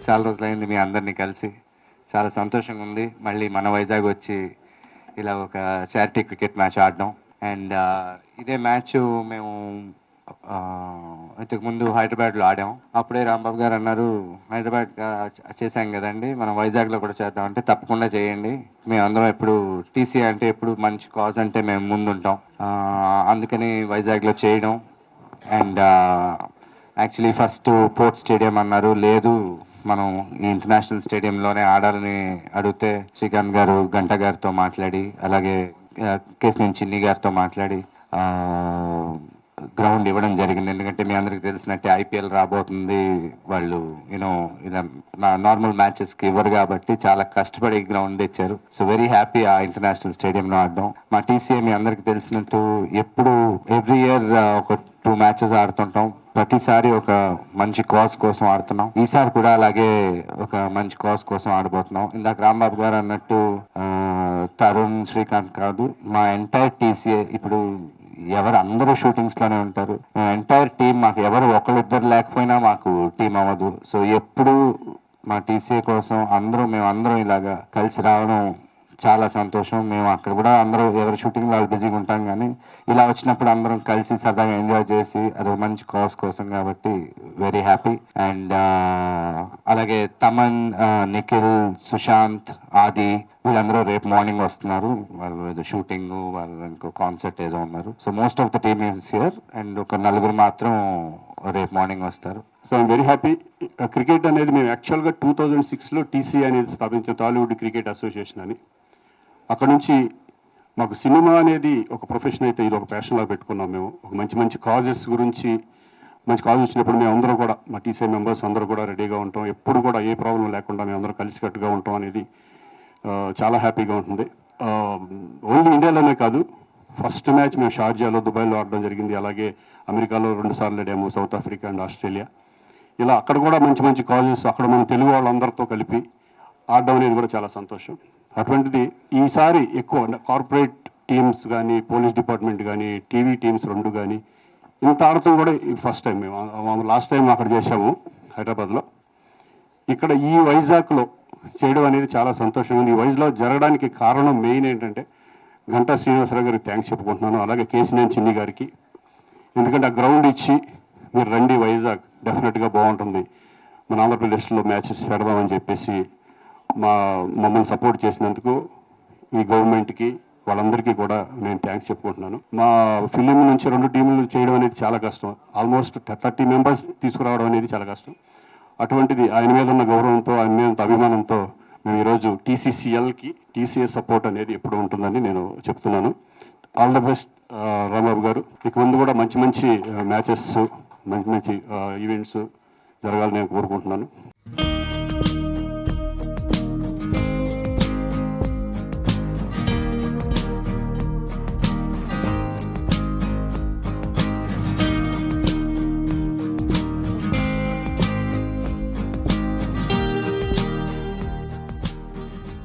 చాలా రోజులైంది మీ అందరినీ కలిసి. చాలా సంతోషంగా ఉంది మళ్ళీ మన వైజాగ్ వచ్చి ఇలా ఒక చారిటీ క్రికెట్ మ్యాచ్ ఆడడం. అండ్ ఇదే మ్యాచ్ మేము ఇంతకుముందు హైదరాబాద్లో ఆడాం. అప్పుడే రాంబాబు గారు అన్నారు, హైదరాబాద్ చేశాం కదండి, మనం వైజాగ్లో కూడా చేద్దాం అంటే, తప్పకుండా చేయండి, మేము అందరం ఎప్పుడు టీసీ అంటే ఎప్పుడు మంచి కాజ్ అంటే మేము ముందుంటాం, అందుకని వైజాగ్లో చేయడం. And actually first port stadium అన్నారు, లేదు మనం ఈ ఇంటర్నేషనల్ స్టేడియంలోనే ఆడాలని అడిగితే శ్రీకాంత్ గారు గంట గారితో మాట్లాడి, అలాగే కేసినేని చిన్ని గారితో మాట్లాడి గ్రౌండ్ ఇవ్వడం జరిగింది. ఎందుకంటే మీ అందరికి తెలిసినట్టే ఐపీఎల్ రాబోతుంది, వాళ్ళు యూనో ఇలా నార్మల్ మ్యాచెస్కి ఇవ్వరు కాబట్టి చాలా కష్టపడి గ్రౌండ్ ఇచ్చారు. సో వెరీ హ్యాపీ ఆ ఇంటర్నేషనల్ స్టేడియంలో ఆడడం. మా టీసీఏ మీ అందరికి తెలిసినట్టు ఎప్పుడు ఎవ్రీ ఇయర్ ఒక 2 మ్యాచెస్ ఆడుతుంటాం. ప్రతిసారి ఒక మంచి కాజ్ కోసం ఆడుతున్నాం. ఈసారి కూడా అలాగే ఒక మంచి కాజ్ కోసం ఆడబోతున్నాం. ఇందాక రాంబాబు గారు అన్నట్టు తరుణ్, శ్రీకాంత్ కాదు, మా ఎంటైర్ టీసీఏ ఇప్పుడు ఎవరు అందరూ షూటింగ్స్ లోనే ఉంటారు. ఎంటైర్ టీం, మాకు ఎవరు ఒకళ్ళిద్దరు లేకపోయినా మాకు టీం అవ్వదు. సో ఎప్పుడు మా టీసీఏ కోసం మేమందరం ఇలాగా కలిసి రావడం చాలా సంతోషం. మేము అక్కడ కూడా అందరూ ఎవరి షూటింగ్ వాళ్ళు బిజీగా ఉంటాం, కానీ ఇలా వచ్చినప్పుడు అందరం కలిసి సరదాగా ఎంజాయ్ చేసి అది మంచి కాజ్ కోసం కాబట్టి వెరీ హ్యాపీ. అండ్ అలాగే తమన్, నిఖిల్, సుశాంత్, ఆది వీళ్ళందరూ రేపు మార్నింగ్ వస్తున్నారు. వాళ్ళు ఏదో షూటింగ్, వాళ్ళు ఇంకో కాన్సర్ట్ ఏదో ఉన్నారు. So most of the team is here. And ఒక 4 మాత్రం రేపు మార్నింగ్ వస్తారు. So I'm very happy. Cricket అనేది మేము యాక్చువల్గా 2006లో టీసీ అనేది స్థాపించాం, టాలీవుడ్ క్రికెట్ అసోసియేషన్ అని. అక్కడ నుంచి మాకు సినిమా అనేది ఒక ప్రొఫెషన్ అయితే ఇది ఒక ప్యాషన్లా పెట్టుకున్నాం. మేము ఒక మంచి కాజెస్ గురించి, మంచి కాజ్ వచ్చినప్పుడు మేము అందరం కూడా, మా టీసీ మెంబర్స్ అందరూ కూడా రెడీగా ఉంటాం. ఎప్పుడు కూడా ఏ ప్రాబ్లం లేకుండా మేము అందరం కలిసికట్టుగా ఉంటాం అనేది చాలా హ్యాపీగా ఉంటుంది. ఓన్లీ ఇండియాలోనే కాదు, ఫస్ట్ మ్యాచ్ మేము షార్జాలో, దుబాయ్లో ఆడడం జరిగింది. అలాగే అమెరికాలో 2 సార్లు ఆడాము, సౌత్ ఆఫ్రికా అండ్ ఆస్ట్రేలియా. ఇలా అక్కడ కూడా మంచి కాజెస్ అక్కడ మన తెలుగు వాళ్ళందరితో కలిపి ఆడడం అనేది కూడా చాలా సంతోషం. అటువంటిది ఈసారి ఎక్కువ కార్పొరేట్ టీమ్స్ కానీ, పోలీస్ డిపార్ట్మెంట్ కానీ, టీవీ టీమ్స్ 2 కానీ ఇంత ఆడటం కూడా ఫస్ట్ టైం. మేము లాస్ట్ టైం అక్కడ చేసాము హైదరాబాద్లో. ఇక్కడ ఈ వైజాగ్లో చేయడం అనేది చాలా సంతోషంగా ఉంది. ఈ వైజాగ్లో జరగడానికి కారణం మెయిన్ ఏంటంటే గంటా శ్రీనివాసరావు గారికి థ్యాంక్స్ చెప్పుకుంటున్నాను, అలాగే కేసినేని చిన్ని గారికి. ఎందుకంటే ఆ గ్రౌండ్ ఇచ్చి మీరు రండి వైజాగ్, డెఫినెట్గా బాగుంటుంది, మన ఆంధ్రప్రదేశ్లో మ్యాచెస్ పెడదామని చెప్పేసి మమ్మల్ని సపోర్ట్ చేసినందుకు ఈ గవర్నమెంట్కి, వాళ్ళందరికీ కూడా నేను థ్యాంక్స్ చెప్పుకుంటున్నాను. మా ఫిలిం నుంచి 2 టీములు చేయడం అనేది చాలా కష్టం. ఆల్మోస్ట్ 30 మెంబర్స్ తీసుకురావడం అనేది చాలా కష్టం. అటువంటిది ఆయన మీద ఉన్న గౌరవంతో, ఆయన మీద ఉన్న అభిమానంతో మేము ఈరోజు టీసీసీఎల్కి టీసీఏ సపోర్ట్ అనేది ఎప్పుడు ఉంటుందని నేను చెప్తున్నాను. ఆల్ ద బెస్ట్ రాంబాబు గారు. ఇక ముందు కూడా మంచి మ్యాచెస్, మంచి ఈవెంట్స్ జరగాలని నేను కోరుకుంటున్నాను.